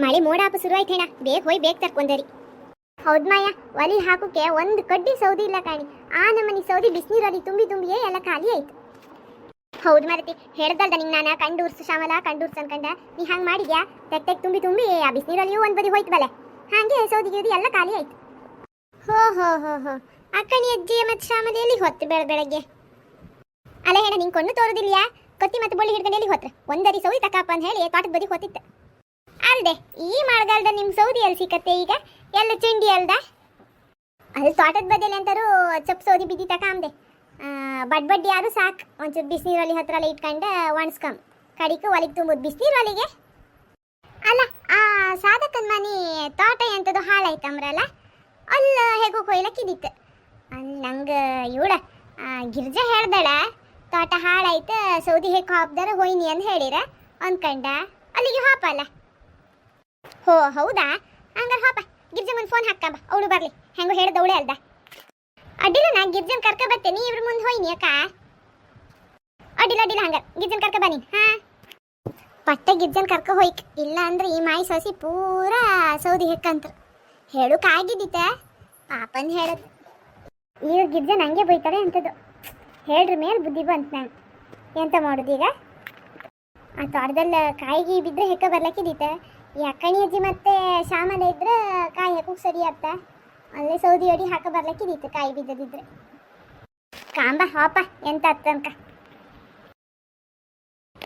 ಮಳೆ ಮೋಡಾಪ ಶುರು ಆಯ್ತೇಣ, ಬೇಗ ಹೋಯ್ ಬೇಗ ತರ್ಕೊಂಡರಿ. ಹೌದ್ ಮಾಯ, ಒಲಿ ಹಾಕೋಕೆ ಒಂದು ಕಡ್ಡಿ ಸೌದಿ ಇಲ್ಲ ಕಾಣಿ. ಆ ನಮ್ಮನಿ ಸೌದಿ ಬಿಸಿನೀರಲ್ಲಿ ತುಂಬಿ ತುಂಬಿಯೇ ಎಲ್ಲ ಖಾಲಿ ಆಯ್ತು. ಹೌದು ಮಾರತಿ, ಹೇಳ್ದಲ್ದ ನಿಂಗೆ ನಾನು ಕಂಡೂರ್ಸು ಶ್ಯಾಮಲ ಕಂಡೂರ್ಸು ಅನ್ಕಂಡ. ನೀ ಹಂಗೆ ಮಾಡಿದ್ಯಾ, ತೆಗ್ ತುಂಬಿ ತುಂಬಿ ಆ ಬಿಸಿನೀರಲ್ಲಿಯೂ ಒಂದು ಬದಿ ಹೋಯ್ತು ಬಲೆ. ಹಾಗೆ ಸೌದಿ ಗಿದಿ ಎಲ್ಲ ಖಾಲಿ ಆಯ್ತು. ಹೋ ಹೋ ಹೋ ಹೋ, ಅಕ್ಕಣಿ ಅಜ್ಜಿ ಮತ್ತು ಶ್ಯಾಮಲ ಎಲ್ಲಿ ಹೊತ್ತು ಬೆಳಗ್ಗೆ? ಅಲ್ಲ ಹೇಳ, ನಿಂಗೆ ಕೊಂಡು ತೋರೋದಿಲ್ಲ, ಕೊತ್ತಿ ಮತ್ತು ಬಳ್ಳಿ ಹಿಡ್ಕೊಂಡು ಎಲ್ಲಿ ಹೋತ್ರ? ಒಂದರಿ ಸೌದಿ ತಕ್ಕಪ್ಪ ಅಂತ ಹೇಳಿ ತೋಟದ ಬದಿ ಹೋತಿತ್ತು. ಅಲ್ದೆ ಈ ಮಳೆಗಾಲದ ನಿಮ್ಮ ಸೌದಿ ಎಲ್ಲಿ ಸಿಕ್ಕತ್ತೆ ಈಗ? ಎಲ್ಲ ಚಂಡಿ ಅಲ್ದ? ಅಲ್ಲಿ ತೋಟದ ಬದಿಯಲ್ಲಿ ಅಂತಾರು ಚಪ್ ಸೌದಿ ಬಿದ್ದಿ ತಕಾಂದೆ. ಬಡ್ಡಿ ಯಾರು ಸಾಕು, ಒಂಚೂರು ಬಿಸಿನೀರಲ್ಲಿ ಹತ್ರಲ್ಲ ಇಟ್ಕೊಂಡು ಒಣಸ್ಕೊಂಬ ಕಡಿಕು ಒಲಿಗೆ ತುಂಬೋದು ಬಿಸಿನೀರೊಲಿಗೆ. ಅಲ್ಲ, ಆ ಸಾಧಕನ ಮನೆ ತೋಟ ಎಂಥದ್ದು ಹಾಳಾಯ್ತಂಬ್ರಲ್ಲ, ಅಲ್ಲ ಹೇಗೋ ಕೊಯ್ಲಕ್ಕಿದ್ದಿತ್ತು. ಅಲ್ಲಿ ನಂಗೆ ಇವಳ ಗಿರ್ಜಾ ಹೇಳ್ದಳ, ತೋಟ ಹಾಳಾಯ್ತು ಸೌದಿ ಹೇಗೆ ಹಾಪ್ದಾರ ಹೋಯ್ನಿ ಅಂತ ಹೇಳಿರ ಅಂದ್ಕಂಡ ಅಲ್ಲಿಗೆ ಹಾಪಲ್ಲ. ಹೋ ಹೌದಾ, ಹಂಗಾರೆ ಹಾಪ ಗಿರ್ಜಮ್ಮನ ಫೋನ್ ಹಾಕಂಬ, ಅವಳು ಬರಲಿ. ಹೆಂಗೋ ಹೇಳ್ದವಳೆ ಅಲ್ದ? ಅಡ್ಡಿಲ್ಲ, ನಾ ಗಿರ್ಜನ್ ಕರ್ಕ ಬರ್ತೇನೆ, ಇವ್ರ ಮುಂದೆ ಹೋಯ್ನಿ ಅಕ್ಕ. ಅಡ್ಡಿಲ್ಲ ಅಡ್ಡಿಲ್ಲ, ಹಂಗಾರೆ ಗಿರ್ಜನ್ ಕರ್ಕ ಬನ್ನಿ. ಹಾಂ, ಪಟ್ಟ ಗಿರ್ಜನ್ ಕರ್ಕ ಹೋಯ್ಕ್, ಇಲ್ಲ ಅಂದ್ರೆ ಈ ಮಾಯಿ ಸೊಸಿ ಪೂರಾ ಸೌದಿ ಹೆಕ್ಕಂತ ಹೇಳು ಕಾಗಿದ್ದಿತ್ತ ಪಾಪಂದು ಹೇಳದ್. ಈಗ ಗಿರ್ಜನ್ ಹಂಗೆ ಬೈತಾರೆ ಅಂತದ್ದು ಹೇಳ್ರಿ ಮೇಲೆ ಬುದ್ಧಿ ಬಂತು. ನಾನು ಎಂತ ಮಾಡೋದು ಈಗ? ಆ ತೋಟದಲ್ಲಿ ಕಾಯಿಗೆ ಬಿದ್ದರೆ ಹೆಕ್ಕ ಬರ್ಲಕ್ಕಿದ್ದಿತ್ತ. ಈ ಅಕ್ಕಣಿ ಅಜ್ಜಿ ಮತ್ತೆ ಶ್ಯಾಮಲ ಇದ್ರೆ ಕಾಯಿ ಹಾಕೋಕೆ ಸರಿ ಆಗ್ತಾ, ಅಲ್ಲೇ ಸೌದಿ ಅಡಿ ಹಾಕ ಬರ್ಲಕ್ಕಿದ್ದಿತ್ತು ಕಾಯಿ ಬಿದ್ದದಿದ್ರೆ. ಕಾಂಬ ಹಾಪ ಎಂತ ಅತ್ತನ್ಕ.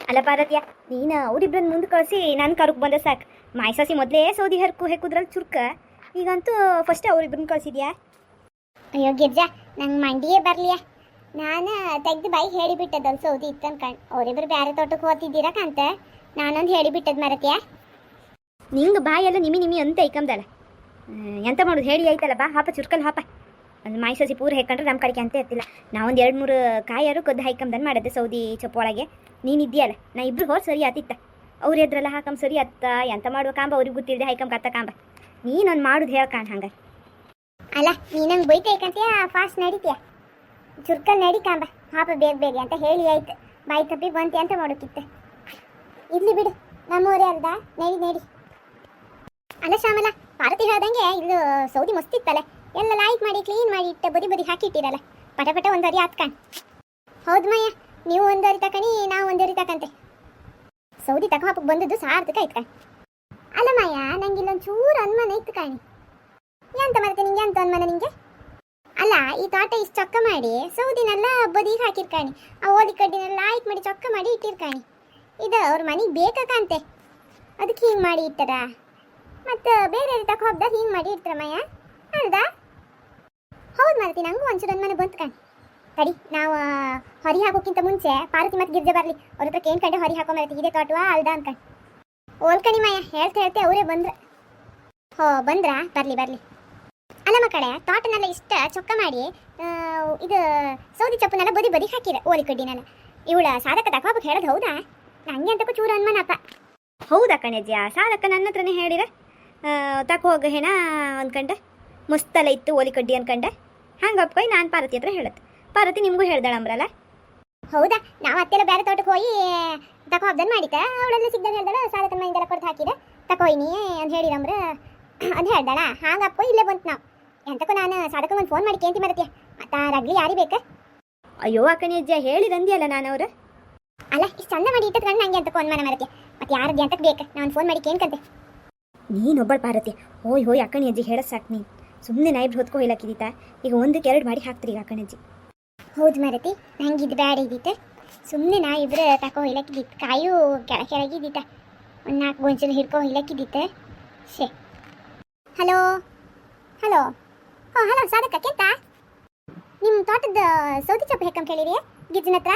ಅಲ್ಲ ಪಾರ್ವತಿಯ, ನೀನು ಅವರಿಬ್ಬರನ್ನ ಮುಂದೆ ಕಳಿಸಿ ನಾನು ಕರುಕ್ ಬಂದ ಸಾಕು. ಮಾಯ್ಸಾಸಿ ಮೊದಲೇ ಸೌದಿ ಹೆಕ್ಕುದ್ರಲ್ಲಿ ಚುರ್ಕ, ಈಗಂತೂ ಫಸ್ಟ್ ಅವರಿಬ್ಬರನ್ನ ಕಳಿಸಿದ್ಯಾ? ಅಯ್ಯೋ ಗಿರ್ಜಾ, ನಂಗೆ ಮಂಡಿಯೇ ಬರಲಿಯ. ನಾನು ತೆಗ್ದು ಬಾಯಿ ಹೇಳಿಬಿಟ್ಟದಲ್ಲ ಸೌದಿ ಇತ್ತು ಅನ್ಕಂಡು. ಅವರಿಬ್ಬರು ಬೇರೆ ತೋಟಕ್ಕೆ ಹೋಗ್ತಿದ್ದೀರಕ್ಕಂತ ನಾನೊಂದು ಹೇಳಿಬಿಟ್ಟದ್ ಮರತ್ಯಾ. ನಿಂಗೆ ಬಾಯೆಲ್ಲ ನಿಮಿ ಅಂತ ಐಕಂದಲ್ಲ, ಎಂತ ಮಾಡೋದು ಹೇಳಿ ಆಯ್ತಲ್ಲ. ಬಾ ಹಾಪ ಚುರ್ಕಲ್ ಹಾಪ. ಒಂದು ಮಾಯ್ಸಸಿ ಪೂರ ಹೆಕ್ಕಂಡ್ರೆ ನಮ್ಮ ಕಡೆಗೆ ಅಂತ ಇರ್ತಿಲ್ಲ. ನಾವೊಂದು 2-3 ಕಾಯಾರು ಕದ್ದು ಹಾಕಂದನ್ ಮಾಡಿದೆ ಸೌದಿ ಚಪ್ಪೊಳಗೆ. ನೀನು ಇದೆಯಲ್ಲ, ನಾ ಇಬ್ರು ಹೋರ್ ಸರಿ ಆತಿತ್ತ. ಅವ್ರು ಎದ್ರಲ್ಲ ಹಾಕಂ ಸರಿ ಅತ್ತ, ಎಂತ ಮಾಡುವ ಕಾಂಬ ಅವ್ರಿಗೆ ಗೊತ್ತಿಲ್ಲದೆ ಹಾಕಂ ಕತ್ತ ಕಾಂಬ. ನೀನೊಂದು ಮಾಡೋದು ಹೇಳ್ಕಾಣ ಹಂಗೆ. ಅಲ್ಲ, ನೀ ನಂಗೆ ಬೈತೈಕಂತೀಯ, ಫಾಸ್ಟ್ ನಡೀತೀಯ. ಚುರ್ಕಲ್ ನಡಿ ಕಾಂಬ, ಹಾಪ ಬೇಗ ಬೇಗ ಅಂತ ಹೇಳಿ ಆಯ್ತು. ಬಾಯಿ ತಪ್ಪಿ ಬಂತೆ ಅಂತ ಮಾಡೋಕ್ಕಿತ್ತು. ಇರ್ಲಿ ಬಿಡು, ನಮ್ಮೂರೇ ಅಲ್ದ, ನಡಿ. ಅಲ್ಲ ಶ್ಯಾಮಲ, ಪಾರ್ವತಿ ಹೇಳ್ದಂಗೆ ಇದು ಸೌದಿ ಮಸ್ತಿತ್ತಲ್ಲ, ಎಲ್ಲ ಲೈಟ್ ಮಾಡಿ ಕ್ಲೀನ್ ಮಾಡಿ ಇಟ್ಟು ಬದಿ ಹಾಕಿಟ್ಟಿರಲ್ಲ, ಪಟ ಒಂದರಿ ಹಾತ್ಕಂಡು. ಹೌದು ಮಯ್ಯ, ನೀವು ಒಂದರಿ ತಕಣಿ, ನಾವು ಒಂದರಿ ತಕಂತೆ. ಸೌದಿ ತಕ ಹಾಪಕ್ಕೆ ಬಂದದ್ದು ಸಾರ್ಥಕ ಆಯ್ತು ಕಣ್. ಅಲ್ಲ ಮಯ್ಯ, ನಂಗೆ ಇಲ್ಲೊಂದು ಚೂರು ಅನುಮಾನ ಇತ್ತು ಕಾಣಿ. ಎಂತ ಮಾಡ್ತೀನಿ ನಿಂಗೆ, ಅಂತ ಅನುಮಾನ ನಿಂಗೆ? ಅಲ್ಲ, ಈ ತೋಟ ಇಷ್ಟು ಚೊಕ್ಕ ಮಾಡಿ ಸೌದಿನೆಲ್ಲ ಬದಿಗೆ ಹಾಕಿರ್ಕಾಣಿ, ಆ ಓದಿ ಕಡ್ಡಿನೆಲ್ಲ ಲೈಟ್ ಮಾಡಿ ಚೊಕ್ಕ ಮಾಡಿ ಇಟ್ಟಿರ್ಕಾಣಿ. ಇದು ಅವ್ರ ಮನೆಗೆ ಬೇಕಂತೆ, ಅದಕ್ಕೆ ಹಿಂಗೆ ಮಾಡಿ ಇಟ್ಟರ. ಮತ್ತು ಬೇರೆ ತಕ ಹೋಗ್ದಾಗ ಹಿಂಗೆ ಮಾಡಿ ಇರ್ತಾರಮ್ಮಯ್ಯ ಅಲ್ದಾ? ಹೌದು ಮಾರತಿ, ನಂಗೂ ಒಂಚೂರು ಅನುಮಾನ ಬಂತು ಕಣ್. ತಡಿ, ನಾವು ಹೊರಿ ಹಾಕೋಕ್ಕಿಂತ ಮುಂಚೆ ಪಾರ್ವತಿ ಮತ್ತು ಗಿರ್ಜೆ ಬರಲಿ, ಅವ್ರ ಹತ್ರ ಕೇಳ್ಕಂಡೆ ಹೊರಿ ಹಾಕೋ ಮಾರತಿ ಇದೇ ತೋಟವಾ ಅಲ್ದಾ ಅನ್ಕಂಡು. ಓಲ್ಕಣಿ ಮಯ್ಯ, ಹೇಳ್ತೆ ಅವರೇ ಬಂದ್ರೆ. ಹೋ ಬಂದ್ರಾ? ಬರಲಿ. ಅಲ್ಲ ಮಕ್ಕಳೇ, ತೋಟನೆಲ್ಲ ಇಷ್ಟ ಚೊಕ್ಕ ಮಾಡಿ ಇದು ಸೌದಿ ಚಪ್ಪನೆಲ್ಲ ಬದಿ ಹಾಕಿರ ಓಲಿ ಕಡ್ಡಿನೆಲ್ಲ. ಇವಳ ಸಾಧಕ ತಕೋಬೇಕು ಹೇಳೋದು ಹೌದಾ? ನಂಗೆ ಅಂತಕ್ಕೂ ಚೂರು ಅನುಮಾನಪ್ಪ. ಹೌದಾ ಕಣಜ್ಜ, ಸಾಧಕ ನನ್ನ ಹತ್ರನೇ ಹೇಳಿರ ತಕ ಹೋಗ ಹೇಣ ಅಂದ್ಕಂಡೆ. ಮಸ್ತಲ್ಲ ಇತ್ತು ಓಲಿ ಕಡ್ಡಿ ಅನ್ಕಂಡೆ. ಹಂಗೆ ಒಪ್ಕೊಯ್ ನಾನು ಪಾರ್ವತಿ ಹತ್ರ ಹೇಳತ್ತೆ. ಪಾರ್ವತಿ ನಿಮಗೂ ಹೇಳ್ದಾಳ ಅಂಬ್ರಲ್ಲ? ಹೌದಾ, ನಾವು ಅತ್ತೆಲ್ಲ ಬೇರೆ ತೋಟಕ್ಕೆ ಹೋಗಿ ತಕೋ ಹಬ್ದನ್ ಮಾಡಿದ್ದ. ಅವಳೆಲ್ಲ ಸಿಗ್ದಂಗೆ ಹೇಳ್ದಾಳ, ಸಾಧಕನ ಮೈಂದೆಲ್ಲ ಕೊಡ್ದು ಹಾಕಿದ ತಕೋಯ್ನಿ ಅಂತ ಹೇಳಿರಂಬ್ರ ಅದು ಹೇಳ್ದಾಳ. ಹಾಗೆ ಅಪ್ಕೊ ಇಲ್ಲೇ ಬಂತು ನಾವು. ಎಂತಕ್ಕೂ ನಾನು ಸಾಧಕ ಒಂದು ಫೋನ್ ಮಾಡಿ ಕೇಂತಿ ಮರತ್ಯ, ಮತ್ತು ರಗ್ಲಿ ಯಾರಿ ಬೇಕಾ? ಅಯ್ಯೋ ಅಕ್ಕನಿಜ್ಜ, ಹೇಳಿದಂದಿಯಲ್ಲ ನಾನು ಅವರು. ಅಲ್ಲ, ಇಷ್ಟು ಚಂದ ಮಾಡಿ ಇಟ್ಟದ ಕಣ್ಣು ನಂಗೆ ಅಂತಕ್ಕೂ ಅನುಮಾನ ಮರತ್ಯ. ಮತ್ತು ಯಾರದ್ದು ಎಂತಕ್ಕೆ ಬೇಕಾ? ನಾನು ಫೋನ್ ಮಾಡಿ ಕೇಳ್ಕಂತೆ. ನೀನೊಬ್ಬಳ ಪಾರ್ವತಿ, ಹೋಯ್ ಅಕ್ಕನಿ ಅಜ್ಜಿ ಹೇಳೋದು ಸಾಕು. ನೀನು ಸುಮ್ಮನೆ ನಾಯಿಬ್ರು ಹೊತ್ಕೊ ಹೋಗ್ಲಾಕಿದ್ದೀತಾ? ಈಗ 1-2 ಮಾಡಿ ಹಾಕ್ತೀರಿ ಈಗ ಅಕ್ಕನಜ್ಜಿ. ಹೌದು ಮರತಿ, ನಂಗೆ ಇದು ಬ್ಯಾಡ ಇದ್ದಿತ್ತು. ಸುಮ್ಮನೆ ನಾ ಇಬ್ಬರು ತಕೋ ಹೊಯ್ಲಕ್ಕಿದ್ದಿತ್ತು. ಕಾಯು ಕೆಳಗಿದ್ದಿತ್ತ, ಒಂದು 4 ಗೊಂಚಲು ಹಿಡ್ಕೊ ಹೊಯ್ಲಕ್ಕಿದ್ದಿತ್ತು. ಶೇ ಹಲೋ ಹಲೋ ಸಾಧಕ ಕೆಂತ? ನಿಮ್ಮ ತೋಟದ ಸೌದಿ ಚಪ್ಪ ಹೆಕ್ಕಂ ಕೇಳಿರಿ ಗಿರ್ಜನ ಹತ್ರ.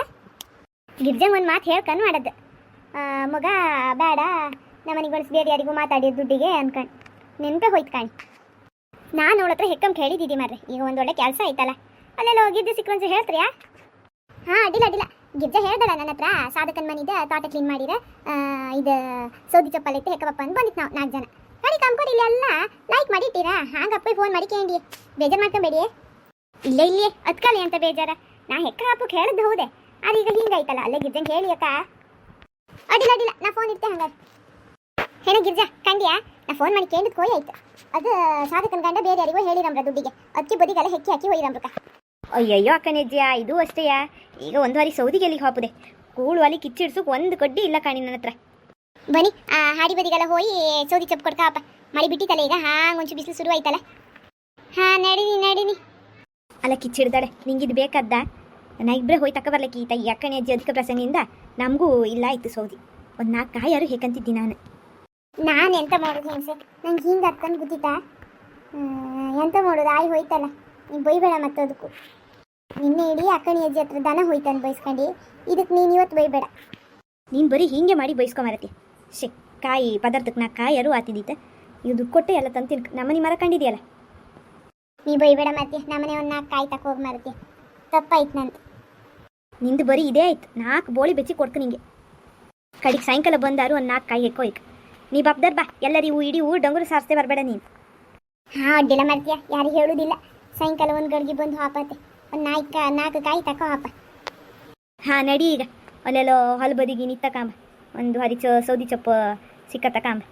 ಗಿರ್ಜಂಗೆ ಒಂದು ಮಾತು ಹೇಳ್ಕೊಂಡು ಮಾಡೋದು, ಮಗ ಬೇಡ ನಮ್ಮನಿಗೆ ಬಳಸಿ ಬೇರೆ ಯಾರಿಗೂ ಮಾತಾಡಿ ದುಡ್ಡಿಗೆ ಅನ್ಕಂಡು ನೆನಪೇ ಹೋಯ್ತು ಕಾಣಿ. ನಾನು ಅವಳ ಹತ್ರ ಹೆಕ್ಕಂ ಕೇಳಿದ್ದಿದ್ದಿ ಮಾರ್ರೆ. ಈಗ ಒಂದು ಒಳ್ಳೆ ಕೆಲಸ ಆಯ್ತಲ್ಲ, ಅಲ್ಲೆಲ್ಲ ಗಿರ್ಜೆ ಸಿಕ್ಕಂಚು ಹೇಳ್ತೀಯಾ? ಹಾಂ, ಅಡ್ಡಿಲ್ಲ. ಗಿರ್ಜೆ ಹೇಳ್ದಲ್ಲ ನನ್ನ ಹತ್ರ, ಸಾಧಕನ ಮನಿದ ತೋಟ ಕ್ಲೀನ್ ಮಾಡಿರ ಇದು ಸೌದಿ ಚಪ್ಪಲ್ ಐತೆ ಹೆಕ್ಕಪ್ಪ ಅಂತ ಬಂದಿತ್ತು. ನಾವು 4 ಜನ ಗಾಡಿ ಕಂಪನಿ ಇಲ್ಲೆಲ್ಲ ಲೈಕ್ ಮಾಡಿ ಇಟ್ಟಿರಾ. ಹಾಗಪ್ಪ ಫೋನ್ ಮಾಡಿ ಕೇಳಿ, ಬೇಜಾರು ಮಾಡ್ಕೊಂಬೇಡಿ. ಇಲ್ಲೇ ಅದ್ಕಲಿ ಅಂತ ಬೇಜಾರ. ನಾ ಹೆಕ್ಕ ಹಾಪಕ್ಕೆ ಹೇಳಿದ್ದು ಹೌದೆ, ಅದು ಈಗ ಹಿಂಗಾಯ್ತಲ್ಲ. ಅಲ್ಲೇ ಗಿರ್ಜಂಗೆ ಹೇಳಿ ಅಕ್ಕ. ಅಡ್ಡಿಲ್ಲ, ನಾ ಫೋನ್ ಇಡ್ತೆ ಹಂಗಾರೆ. ಹೇಳ ಗಿರ್ಜಾ ಕಂಡ್ಯಾ ನಾ ಫೋನ್ ಮಾಡಿ ಕೇಳಿದ್ ಕೋಯ್ ಆಯ್ತು ಅದು ಸಾಧಕನ ಗಂಡ ಬೇರೆ ಯಾರಿಗೋ ಹೇಳಿರಮ್ರ ದುಡ್ಡಿಗೆ ಅದಕ್ಕೆ ಬದಿಗೆಲ್ಲ ಹೆಕ್ಕಿ ಹಾಕಿ ಒಯ್ಯರಮ್ರಕ್ಕ. ಅಯ್ಯಯ್ಯೋ ಅಕ್ಕನಿಜ್ಜಿಯ ಇದು ಅಷ್ಟೇಯಾ, ಈಗ ಒಂದು ವಾರಿ ಸೌದಿಗೆ ಎಲ್ಲಿಗೆ ಹಾಪುದೆ, ಕೂಳು ಅಲ್ಲಿ ಕಿಚ್ಚಿಡ್ಸೋಕೆ ಒಂದು ಕಡ್ಡಿ ಇಲ್ಲ ಕಾಣಿ ನನ್ನ ಹತ್ರ. ಬನ್ನಿ ಆ ಹಾಡಿ ಬದಿಗೆಲ್ಲ ಹೋಗಿ ಸೌದಿ ಚಪ್ ಕೊಡ್ಕ ಅಪ್ಪ, ಮಳೆ ಬಿಟ್ಟಿತ್ತಲ್ಲ ಈಗ ಹಾಂಗೆ ಒಂಚು ಬಿಸಿಲು ಶುರು ಆಯ್ತಲ್ಲ. ಹಾಂ ನಡೀನಿ. ಅಲ್ಲ ಕಿಚ್ಚಿಡ್ದಾಳೆ, ನಿಂಗಿದು ಬೇಕಾದ್ದ? ನಾ ಇಬ್ಬರೇ ಹೋಗಿ ತಕ ಬರ್ಲಿಕ್ಕೆ ಈತ ಈ ಅಕ್ಕನಿ ಅಜ್ಜಿ ಅಧಿಕ ಪ್ರಸಂಗದಿಂದ ನಮಗೂ ಇಲ್ಲ ಆಯ್ತು ಸೌದಿ. ಒಂದು 4 ಕಾಯಾರು ಹೇಗಂತಿದ್ದಿ ನಾನು ಎಂತ ಮಾಡೋದು ಹೆಂಗ್ಸೆ, ನಂಗೆ ಹಿಂಗೆ ಅಕ್ಕಂದು ಗೊತ್ತಿತ್ತಾ? ಎಂತ ಮಾಡೋದು, ಆಯ್ ಹೋಯ್ತಲ್ಲ, ನೀನು ಬೈಬೇಡ ಮತ್ತದಕ್ಕೂ. ನಿನ್ನೆ ಇಡೀ ಅಕ್ಕಣಿ ಅಜ್ಜಿ ಹತ್ರ ದನ ಹೋಯ್ತಾನೆ ಬೈಸ್ಕೊಂಡು, ಇದಕ್ಕೆ ನೀನು ಇವತ್ತು ಬೈಬೇಡ. ನೀನು ಬರೀ ಹೀಗೆ ಮಾಡಿ ಬೈಸ್ಕೊಂಬರತಿ. ಶೇ ಕಾಯಿ ಪದಾರ್ಥಕ್ಕೆ 4 ಕಾಯಾರು ಆತಿದ್ದಿತ್ತ, ಈಗ ದುಡ್ಡು ಕೊಟ್ಟೆ ಎಲ್ಲ ತಂದು ನಮ್ಮನೆ ಮರ ಕಂಡಿದೆಯಲ್ಲ. ನೀ ಬೈಬೇಡ ಮತ್ತೆ, ನಮ್ಮನೆ ಒಂದು 4 ಕಾಯಿ ತಕ ಹೋಗಿ ಮಾರತಿ, ತಪ್ಪಾಯ್ತು ನಂದು. ನಿಂದು ಬರೀ ಇದೇ ಆಯ್ತು, 4 ಬೋಳಿ ಬೆಚ್ಚಿ ಕೊಡ್ಕ ನಿಂಗೆ. ಕಡಿಗೆ ಸಾಯಂಕಾಲ ಬಂದಾರು ಒಂದು 4 ಕಾಯಿ ಹೆಕ್ಕೋಯ್ಕ. ನೀ ಬಾಪ್ದಾರ್ ಬಾ, ಎಲ್ಲರಿಗೂ ಇಡೀ ಊರು ಡಂಗುರು ಸಾರಿಸ್ತೇ ಬರಬೇಡ ನೀನು. ಹಾಂ ಅಡ್ಡಿಲ್ಲ ಮಾಡ್ತೀಯ, ಯಾರಿಗೆ ಹೇಳೋದಿಲ್ಲ. ಸಾಯಂಕಾಲ ಒಂದು ಗಡ್ಗೆ ಬಂದು ಹಾಪತ್ತೆ, ಒಂದು 4 ಕಾಯಿ ತಕೋ ಹಾಪ. ಹಾಂ ನಡಿ ಈಗ, ಅಲ್ಲೆಲ್ಲೋ ಹೊಲ ಬದಿಗೆ ನಿಂತ ಕಾಂಬ, ಒಂದು ಹರಿ ಸೌದಿ ಚಪ್ಪ ಸಿಕ್ಕ ತಕಾಂಬ.